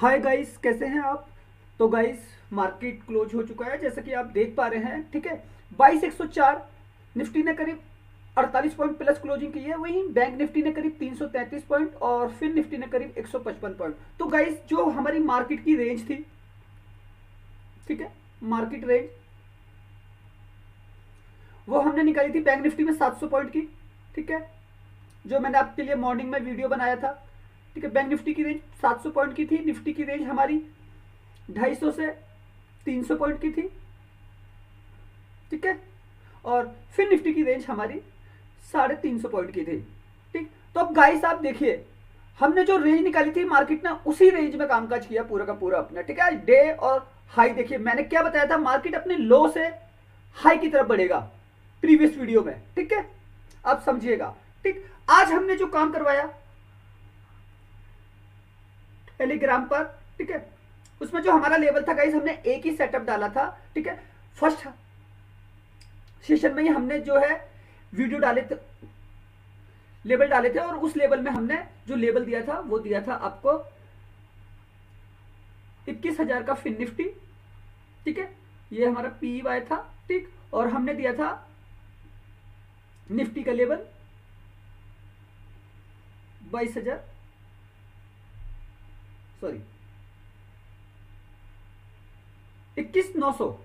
Hi guys, कैसे हैं आप। तो गाइस, मार्केट क्लोज हो चुका है जैसा कि आप देख पा रहे हैं। ठीक है, 22,104। निफ्टी ने करीब 48 पॉइंट प्लस क्लोजिंग की है। वहीं बैंक निफ्टी ने करीब 333 पॉइंट और फिर निफ्टी ने करीब 155 पॉइंट। तो गाइस, जो हमारी मार्केट की रेंज थी, ठीक है, मार्केट रेंज वो हमने निकाली थी बैंक निफ्टी में 700 पॉइंट की। ठीक है, जो मैंने आपके लिए मॉर्निंग में वीडियो बनाया था। ठीक है, बैंक निफ्टी की रेंज 700 पॉइंट की थी। निफ्टी की रेंज हमारी 250 से 300 पॉइंट की थी। ठीक है, और फिर निफ्टी की रेंज हमारी 350 पॉइंट की थी। ठीक, तो अब गाइस आप देखिए, हमने जो रेंज निकाली थी मार्केट ने उसी रेंज में कामकाज किया पूरा का पूरा अपना। ठीक है, डे और हाई देखिए, मैंने क्या बताया था, मार्केट अपने लो से हाई की तरफ बढ़ेगा प्रीवियस वीडियो में। ठीक है, आप समझिएगा। ठीक, आज हमने जो काम करवाया टेलीग्राम पर, ठीक है, उसमें जो हमारा लेवल था गाइस, हमने एक ही सेटअप डाला था। ठीक है, फर्स्ट सेशन में ही हमने जो है वीडियो डाले थे, लेवल डाले थे, और उस लेवल में हमने जो लेवल दिया था वो दिया था आपको 21,000 का फिन निफ्टी। ठीक है, ये हमारा पीवाई था। ठीक, और हमने दिया था निफ्टी का लेवल 22,000, सॉरी 21,900।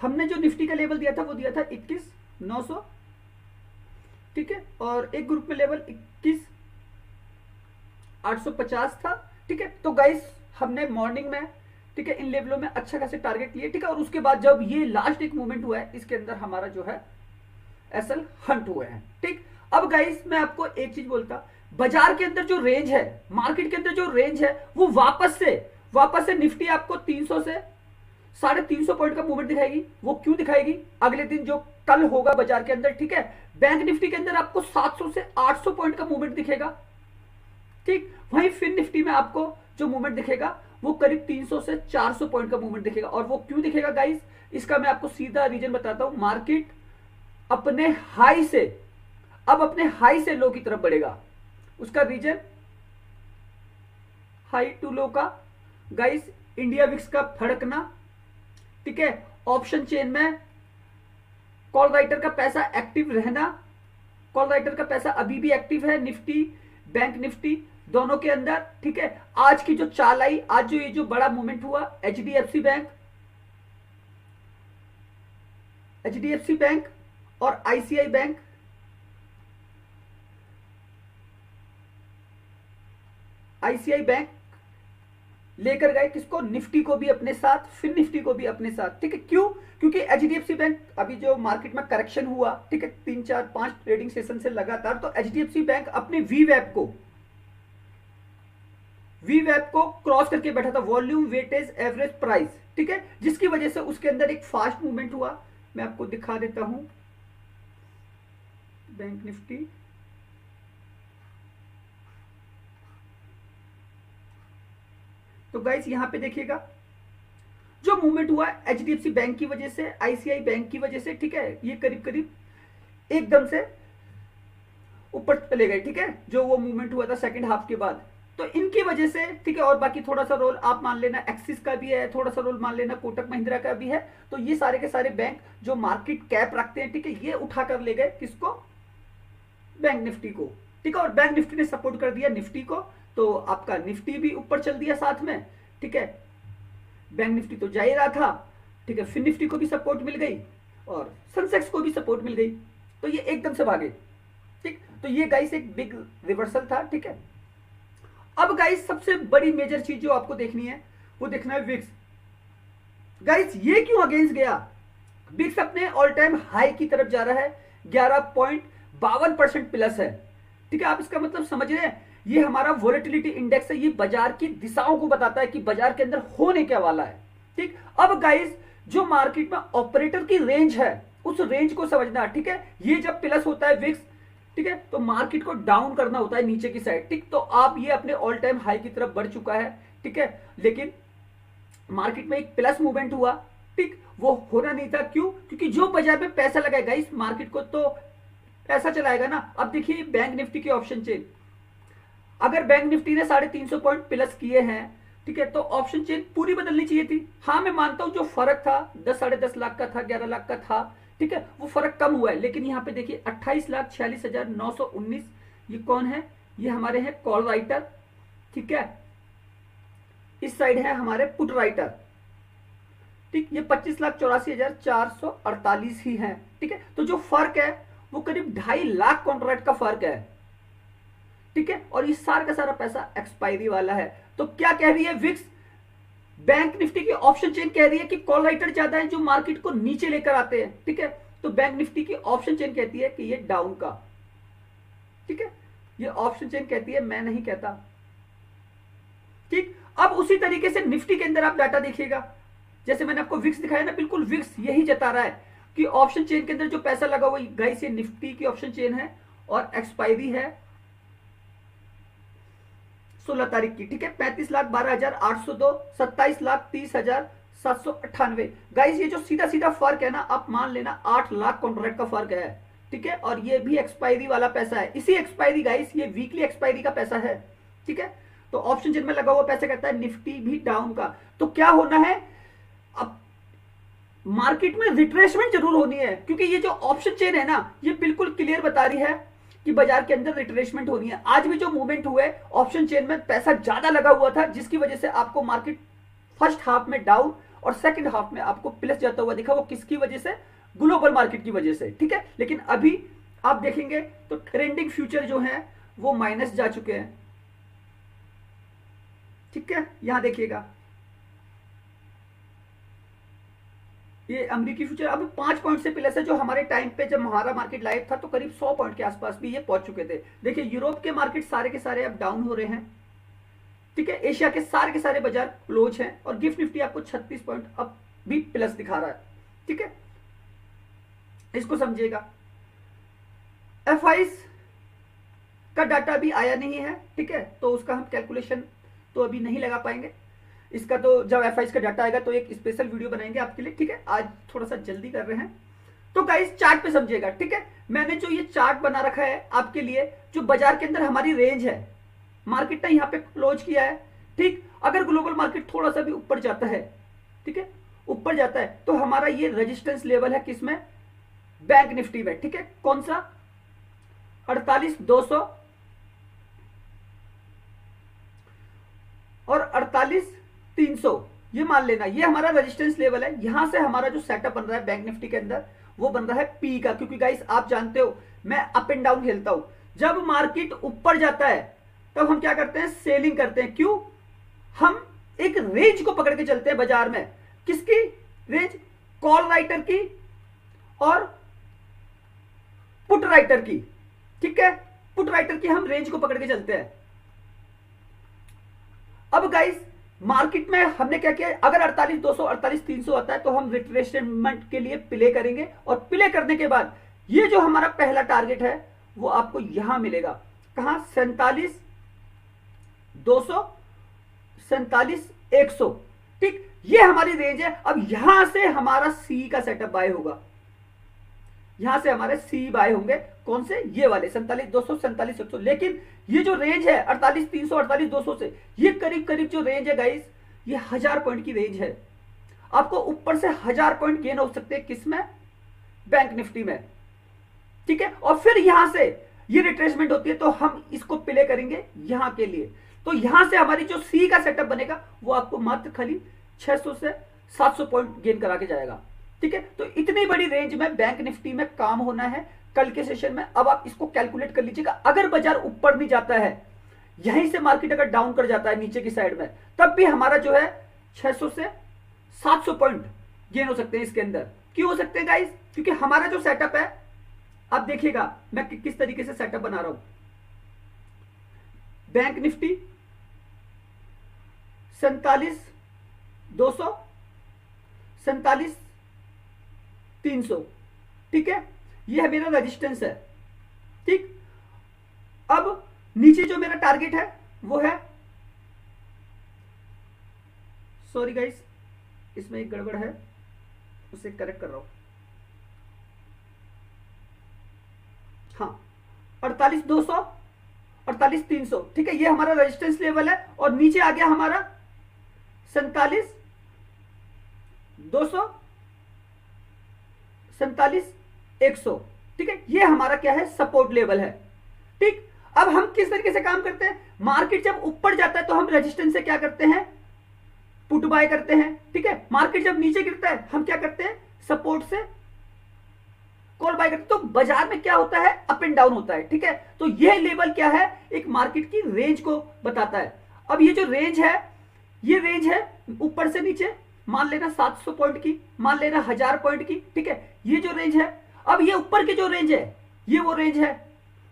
हमने जो निफ्टी का लेवल दिया था वो दिया था 21,900। ठीक है, और एक ग्रुप में लेवल 21,850 था। ठीक है, तो गाइस हमने मॉर्निंग में, ठीक है, इन लेवलों में अच्छा खासे टारगेट लिए। ठीक है, और उसके बाद जब ये लास्ट एक मूवमेंट हुआ है, इसके अंदर हमारा जो है एसएल हंट हुए हैं। ठीक, अब गाइस मैं आपको एक चीज बोलता, बाजार के अंदर जो रेंज है, मार्केट के अंदर जो रेंज है, वो वापस से निफ्टी आपको 300 से 350 पॉइंट का मूवमेंट दिखाएगी। वो क्यों दिखाएगी, अगले दिन जो कल होगा बाजार के अंदर। ठीक है, बैंक निफ्टी के अंदर आपको 700 से 800 पॉइंट का मूवमेंट दिखेगा। ठीक, वहीं फिन निफ्टी में आपको जो मूवमेंट दिखेगा वो करीब 300 से 400 पॉइंट का मूवमेंट दिखेगा। और वो क्यों दिखेगा गाइस, इसका मैं आपको सीधा रीजन बताता हूं। मार्केट अपने हाई से, अब अपने हाई से लो की तरफ बढ़ेगा। उसका रीजन हाई टू लो का गाइस, इंडिया विक्स का फड़कना। ठीक है, ऑप्शन चेन में कॉल राइटर का पैसा एक्टिव रहना। कॉल राइटर का पैसा अभी भी एक्टिव है निफ्टी, बैंक निफ्टी दोनों के अंदर। ठीक है, आज की जो चाल आई, आज जो ये जो बड़ा मूवमेंट हुआ, एचडीएफसी बैंक और आईसीआई बैंक, लेकर गए किसको, निफ्टी को भी अपने साथ, फिर निफ्टी को भी अपने साथ। ठीक है, क्यों, क्योंकि एचडीएफसी बैंक अभी जो मार्केट में करेक्शन हुआ, ठीक है, 3 4 5 ट्रेडिंग सेशन से लगातार, तो एचडीएफसी बैंक अपने वीवैप को क्रॉस करके बैठा था, वॉल्यूम वेटेज एवरेज प्राइस। ठीक है, जिसकी वजह से उसके अंदर एक फास्ट मूवमेंट हुआ। मैं आपको दिखा देता हूं, बैंक निफ्टी, तो गाइस यहां पे देखिएगा जो मूवमेंट हुआ एचडीएफसी बैंक की वजह से, आईसीआई बैंक की वजह से। ठीक है, ये करीब करीब एकदम से ऊपर चले गए। ठीक है, जो वो मूवमेंट हुआ था सेकंड हाफ के बाद, तो इनकी वजह से। ठीक है, और बाकी थोड़ा सा रोल आप मान लेना एक्सिस का भी है, थोड़ा सा रोल मान लेना कोटक महिंद्रा का भी है। तो ये सारे के सारे बैंक जो मार्केट कैप रखते हैं, ठीक है, ये उठाकर ले गए किसको, बैंक निफ्टी को। ठीक है, और बैंक निफ्टी ने सपोर्ट कर दिया निफ्टी को, तो आपका निफ्टी भी ऊपर चल दिया साथ में। ठीक है, बैंक निफ्टी तो जा ही रहा था। ठीक है, फिर निफ्टी को भी सपोर्ट मिल गई और सेंसेक्स को भी सपोर्ट मिल गई, तो ये एकदम से भागे। ठीक, तो ये गाइस एक बिग रिवर्सल था। ठीक है, अब गाइस सबसे बड़ी मेजर चीज जो आपको देखनी है वो देखना है विक्स। गाइस ये क्यों अगेंस्ट गया, विक्स अपने ऑल टाइम हाई की तरफ जा रहा है, 11.52% प्लस है। ठीक है, आप इसका मतलब समझ रहे हैं, ये हमारा वोलेटिलिटी इंडेक्स है, ये बाजार की दिशाओं को बताता है कि बाजार के अंदर होने क्या वाला है। ठीक, अब गाइस जो मार्केट में ऑपरेटर की रेंज है, उस रेंज को समझना। ठीक है, ये जब प्लस होता है विक्स, ठीक है, तो मार्केट को डाउन करना होता है नीचे की साइड। ठीक, तो आप ये अपने ऑल टाइम हाई की तरफ बढ़ चुका है। ठीक है, लेकिन मार्केट में एक प्लस मूवमेंट हुआ। ठीक, वो होना नहीं था, क्यों, क्योंकि जो बाजार में पैसा लगाएगा इस मार्केट को तो पैसा चलाएगा ना। अब देखिए बैंक निफ्टी की ऑप्शन चेन, अगर बैंक निफ्टी ने 350 पॉइंट प्लस किए हैं, ठीक है, तो ऑप्शन चेन पूरी बदलनी चाहिए थी। हाँ मैं मानता हूं जो फर्क था 10-10.5 लाख का था, 11 लाख का था, ठीक है, वो फर्क कम हुआ है। लेकिन यहाँ पे देखिए 28,46,919, ये कौन है, ये हमारे हैं कॉल राइटर, ठीक है, इस साइड है हमारे पुट राइटर, ठीक, ये 25,84,448 ही है, ठीक है। तो जो फर्क है वो करीब 2.5 लाख कॉन्ट्रैक्ट का फर्क है, ठीक है, और ये सारा का सारा पैसा एक्सपायरी वाला है। तो क्या कह रही है विक्स, बैंक निफ्टी की ऑप्शन चेन कह रही है कि कॉल राइटर ज्यादा है जो मार्केट को नीचे लेकर आते हैं, ठीक है, तो बैंक निफ्टी की ऑप्शन चेन कहती है कि ये डाउन का, ठीक है, ये ऑप्शन चेन कहती है, मैं नहीं कहता, ठीक। अब उसी तरीके से निफ्टी के अंदर आप डाटा देखिएगा, जैसे मैंने आपको विक्स दिखाया ना, बिल्कुल विक्स यही जता रहा है कि ऑप्शन चेन के अंदर जो पैसा लगा हुआ गाइस, ये निफ्टी की ऑप्शन चेन है और एक्सपायरी है 16 तारीख की, ठीक है, 35,12,802, 27,30,798। गाइस ये जो सीधा सीधा फर्क है ना, आप मान लेना 8 लाख कॉन्ट्रैक्ट का फर्क है, ठीक है, और ये भी एक्सपायरी वाला पैसा है। इसी एक्सपायरी गाइस, ये वीकली एक्सपायरी का पैसा है, ठीक है। तो ऑप्शन चेन में लगा हुआ पैसा कहता है निफ्टी भी डाउन का। तो क्या होना है, अब मार्केट में रिट्रेसमेंट जरूर होनी है, क्योंकि ये जो ऑप्शन चेन है ना, ये बिल्कुल क्लियर बता रही है कि बाजार के अंदर रिट्रेसमेंट होनी है। आज भी जो मूवमेंट हुए ऑप्शन चेन में पैसा ज्यादा लगा हुआ था, जिसकी वजह से आपको मार्केट फर्स्ट हाफ में डाउन और सेकंड हाफ में आपको प्लस जाता हुआ दिखा। वो किसकी वजह से, ग्लोबल मार्केट की वजह से, ठीक है। लेकिन अभी आप देखेंगे तो ट्रेंडिंग फ्यूचर जो है वो माइनस जा चुके हैं, ठीक है, यहां देखिएगा ये अमेरिकी फ्यूचर अब 5 पॉइंट से प्लस है, जो हमारे टाइम पे जब हमारा मार्केट लाइव था तो करीब 100 पॉइंट के आसपास भी ये पहुंच चुके थे। देखिए यूरोप के मार्केट सारे के सारे अब डाउन हो रहे हैं, ठीक है, एशिया के सारे बाजार क्लोज हैं, और गिफ्ट निफ्टी आपको 36 पॉइंट अब भी प्लस दिखा रहा है, ठीक है, इसको समझिएगा। एफआईस का डाटा अभी आया नहीं है, ठीक है, तो उसका हम कैलकुलेशन तो अभी नहीं लगा पाएंगे। इसका तो जब एफआईस का डाटा आएगा तो एक स्पेशल वीडियो बनाएंगे आपके लिए, ठीक है, आज थोड़ा सा जल्दी कर रहे हैं। तो गाइस चार्ट पे समझिएगा, ठीक है, मैंने जो ये चार्ट बना रखा है आपके लिए, जो बाजार के अंदर हमारी रेंज है, मार्केट ने यहाँ पे क्लोज किया है, ठीक, अगर ग्लोबल मार्केट थोड़ा सा भी ऊपर जाता है, ठीक है, ऊपर जाता है, तो हमारा ये रेजिस्टेंस लेवल है किसमें, बैंक निफ्टी में, ठीक है, कौन सा, 48,200 और 48,300, ये मान लेना, ये हमारा रेजिस्टेंस लेवल है। यहां से हमारा जो सेटअप बन रहा है बैंक निफ्टी के अंदर, वो बन रहा है पी का, क्योंकि गाइस आप जानते हो मैं अप एंड डाउन खेलता हूं। जब मार्केट ऊपर जाता है तब हम क्या करते हैं, सेलिंग करते हैं। क्यों, हम एक रेंज को पकड़ के चलते हैं बाजार में, किसकी रेंज, कॉल राइटर की और पुट राइटर की, ठीक है, पुट राइटर की हम रेंज को पकड़ के चलते हैं। अब गाइस मार्केट में हमने क्या किया, अगर 48,200 48,300 आता है तो हम रिट्रेसमेंट के लिए प्ले करेंगे, और प्ले करने के बाद ये जो हमारा पहला टारगेट है वो आपको यहां मिलेगा, कहां, 47,200 47,100, ठीक, ये हमारी रेंज है। अब यहां से हमारा सी का सेटअप बाय होगा, यहां से हमारे सी बाय होंगे, कौन से, ये वाले 47,200 47,100। लेकिन ये जो रेंज है 48,300 48,200 से, ये करीब करीब जो रेंज है गाइस, ये 1000 पॉइंट की रेंज है। आपको ऊपर से 1000 पॉइंट गेन हो सकते हैं, किसमें, बैंक निफ्टी में, ठीक है, और फिर यहां से ये रिट्रेसमेंट होती है तो हम इसको प्ले करेंगे यहां के लिए। तो यहां से हमारी जो सी का सेटअप बनेगा वो आपको मात्र खाली 600 से 700 पॉइंट गेन करा के जाएगा, ठीक है। तो इतनी बड़ी रेंज में बैंक निफ्टी में काम होना है कल के सेशन में। अब आप इसको कैलकुलेट कर लीजिएगा, अगर बाजार ऊपर नहीं जाता है, यहीं से मार्केट अगर डाउन कर जाता है नीचे की साइड में, तब भी हमारा जो है 600 से 700 पॉइंट गेन हो सकते हैं इसके अंदर। क्यों हो सकते हैं गाइस, क्योंकि हमारा जो सेटअप है, आप देखिएगा मैं किस तरीके से सेटअप बना रहा हूं। बैंक निफ्टी 47,200 47,300, ठीक है, ये है मेरा रेजिस्टेंस है, ठीक। अब नीचे जो मेरा टारगेट है वो है, सॉरी गाइस इसमें एक गड़बड़ है, उसे करेक्ट कर रहा हूं, हाँ, 48,200 48,300, ठीक है, ये हमारा रेजिस्टेंस लेवल है। और नीचे आ गया हमारा 47,200, 47,100, ठीक है, ये हमारा क्या है, सपोर्ट लेवल है। ठीक, अब हम किस तरीके से काम करते हैं, मार्केट जब ऊपर जाता है तो हम रेजिस्टेंस से क्या करते हैं, पुट बाय करते हैं, ठीक है। मार्केट जब नीचे गिरता है हम क्या करते हैं, सपोर्ट से कॉल बाय करते हैं। तो बाजार में क्या होता है, अप एंड डाउन होता है, ठीक है। तो यह लेवल क्या है, एक मार्केट की रेंज को बताता है। अब ये जो रेंज है, ये रेंज है ऊपर से नीचे, मान लेना 700 पॉइंट की, मान लेना 1000 पॉइंट की, ठीक है, ये जो रेंज है। अब ये ऊपर की जो रेंज है, ये वो रेंज है,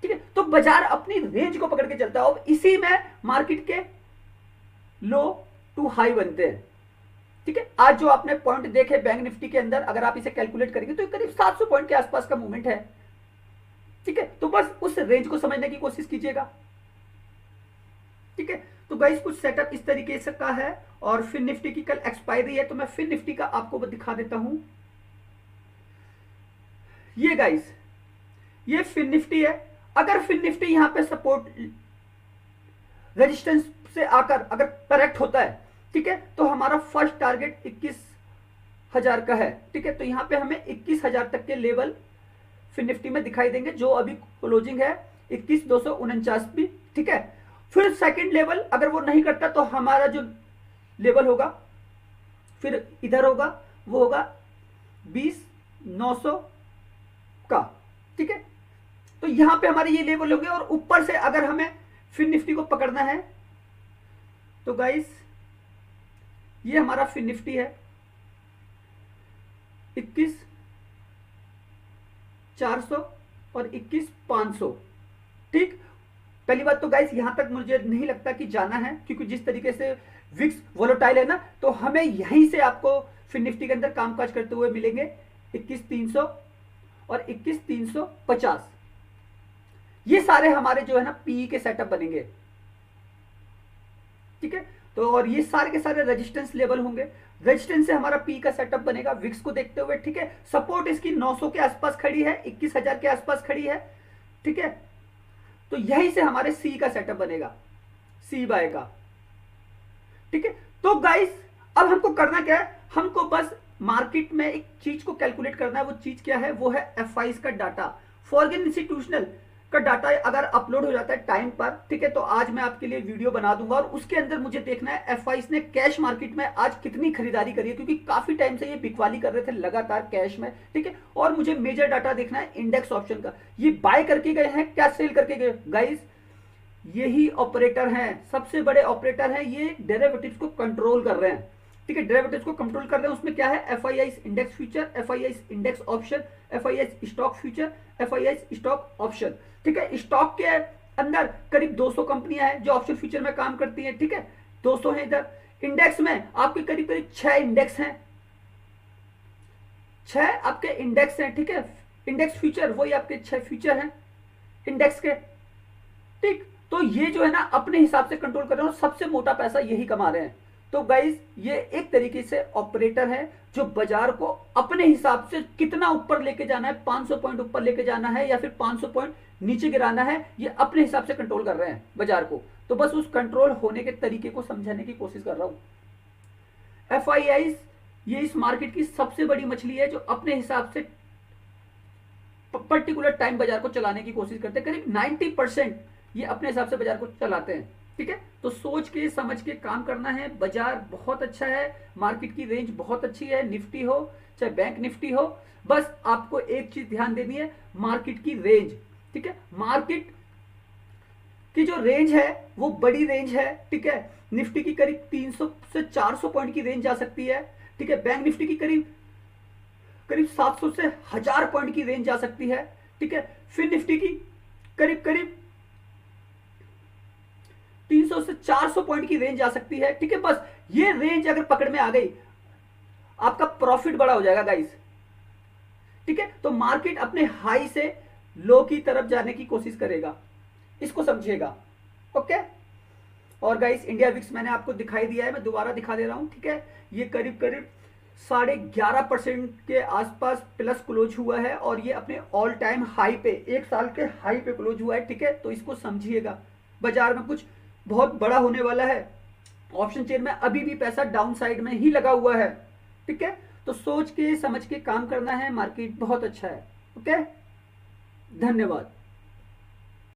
ठीक है। तो बाजार अपनी रेंज को पकड़ के चलता है और इसी में मार्केट के लो टू हाई बनते हैं, ठीक है। आज जो आपने पॉइंट देखे बैंक निफ्टी के अंदर, अगर आप इसे कैलकुलेट करेंगे तो करीब 700 पॉइंट के आसपास का मूवमेंट है, ठीक है। तो बस उस रेंज को समझने की कोशिश कीजिएगा, ठीक है। तो गाइस कुछ सेटअप इस तरीके से का है। और फिर निफ्टी की कल एक्सपायरी है तो मैं फिर निफ्टी का आपको दिखा देता हूं। ये गाइस, ये फिर निफ्टी है। अगर फिर निफ्टी यहां पे सपोर्ट रेजिस्टेंस से आकर अगर करेक्ट होता है, ठीक है, तो हमारा फर्स्ट टारगेट 21,000 का है, ठीक है। तो यहां पे हमें 21,000 तक के लेवल फिर निफ्टी में दिखाई देंगे, जो अभी क्लोजिंग है 21,249 भी, ठीक है। फिर सेकंड लेवल अगर वो नहीं करता तो हमारा जो लेवल होगा फिर इधर होगा, वो होगा 20,900 का, ठीक है। तो यहां पे हमारे ये लेवल होंगे। और ऊपर से अगर हमें फिर निफ्टी को पकड़ना है तो गाइस ये हमारा फिर निफ्टी है 21,400 और 21,500, ठीक। पहली बात तो गाइस यहां तक मुझे नहीं लगता कि जाना है, क्योंकि जिस तरीके से विक्स वोलेटाइल है ना, तो हमें यहीं से आपको फिर निफ्टी के अंदर कामकाज करते हुए मिलेंगे 21,300 और 21,350। ये सारे हमारे जो है ना पीई के सेटअप बनेंगे, ठीक है। तो और ये सारे के सारे रेजिस्टेंस लेवल होंगे, रेजिस्टेंस से हमारा पी का सेटअप बनेगा विक्स को देखते हुए, ठीक है। सपोर्ट इसकी 900 के आसपास खड़ी है, 21,000 के आसपास खड़ी है, ठीक है। तो यहीं से हमारे सी का सेटअप बनेगा, सी बाय का, ठीक है। तो गाइस अब हमको करना क्या है, हमको बस मार्केट में एक चीज को कैलकुलेट करना है। वो चीज क्या है, वो है एफआईज का डाटा, फॉरेन इंस्टीट्यूशनल का डाटा अगर अपलोड हो जाता है टाइम पर, ठीक है, तो आज मैं आपके लिए वीडियो बना दूंगा। और उसके अंदर मुझे देखना है एफआईज ने कैश मार्केट में आज कितनी खरीदारी करी है, क्योंकि काफी टाइम से ये बिकवाली कर रहे थे लगातार कैश में, ठीक है। और मुझे मेजर डाटा देखना है इंडेक्स ऑप्शन का, ये बाय करके गए हैं क्या सेल करके गए। गाइस यही ऑपरेटर हैं, सबसे बड़े ऑपरेटर हैं, ये डेरिवेटिव्स को कंट्रोल कर रहे हैं, ठीक है। डेरिवेटिव्स को कंट्रोल कर रहे हैं। उसमें क्या है, FII index future, FII index option, FII stock future, FII stock option, ठीक है। स्टॉक के अंदर करीब 200 कंपनियां हैं जो ऑप्शन फ्यूचर में काम करती हैं, ठीक है, 200 हैं इधर। इंडेक्स में आपके करीब करीब 6 इंडेक्स हैं, 6 आपके इंडेक्स हैं, ठीक है। इंडेक्स फ्यूचर वही आपके 6 फ्यूचर हैं इंडेक्स के, ठीक। तो ये जो है ना अपने हिसाब से कंट्रोल कर रहे हैं और सबसे मोटा पैसा यही कमा रहे हैं। तो गाइस ये एक तरीके से ऑपरेटर है जो बाजार को अपने हिसाब से कितना ऊपर लेके जाना है, 500 पॉइंट ऊपर लेके जाना है या फिर 500 पॉइंट नीचे गिराना है, ये अपने हिसाब से कंट्रोल कर रहे हैं बाजार को। तो बस उस कंट्रोल होने के तरीके को समझाने की कोशिश कर रहा हूं। एफआईआई ये इस मार्केट की सबसे बड़ी मछली है जो अपने हिसाब से पर्टिकुलर टाइम बाजार को चलाने की कोशिश करते हैं। करीब 90% ये अपने हिसाब से बाजार को चलाते हैं, ठीक है। तो सोच के समझ के काम करना है। बाजार बहुत अच्छा है, मार्केट की रेंज बहुत अच्छी है, निफ्टी हो चाहे बैंक निफ्टी हो, बस आपको एक चीज ध्यान देनी है, मार्केट की रेंज, ठीक है। मार्केट की जो रेंज है वो बड़ी रेंज है, ठीक है। निफ्टी की करीब 300 से 400 पॉइंट की रेंज जा सकती है, ठीक है। बैंक निफ्टी की करीब 700 से 1000 पॉइंट की रेंज जा सकती है, ठीक है। फिर निफ्टी की करीब 300 से 400 पॉइंट की रेंज आ सकती है, ठीक है। बस ये रेंज अगर पकड़ में आ गई आपका प्रॉफिट बड़ा हो जाएगा गाइस, ठीक है। तो मार्केट अपने हाई से लो की तरफ जाने की कोशिश करेगा, इसको समझिएगा, ओके। और गाइस इंडिया विक्स मैंने आपको दिखाई दिया है, मैं दोबारा दिखा दे रहा हूं, ठीक है। ये करीब 11.5% के आसपास प्लस क्लोज हुआ है और ये अपने ऑल टाइम हाई पे, एक साल के हाई पे क्लोज हुआ है, ठीक है। तो इसको समझिएगा, बाजार में कुछ बहुत बड़ा होने वाला है। ऑप्शन चेन में अभी भी पैसा डाउन साइड में ही लगा हुआ है, ठीक है। तो सोच के समझ के काम करना है, मार्केट बहुत अच्छा है। ओके, धन्यवाद।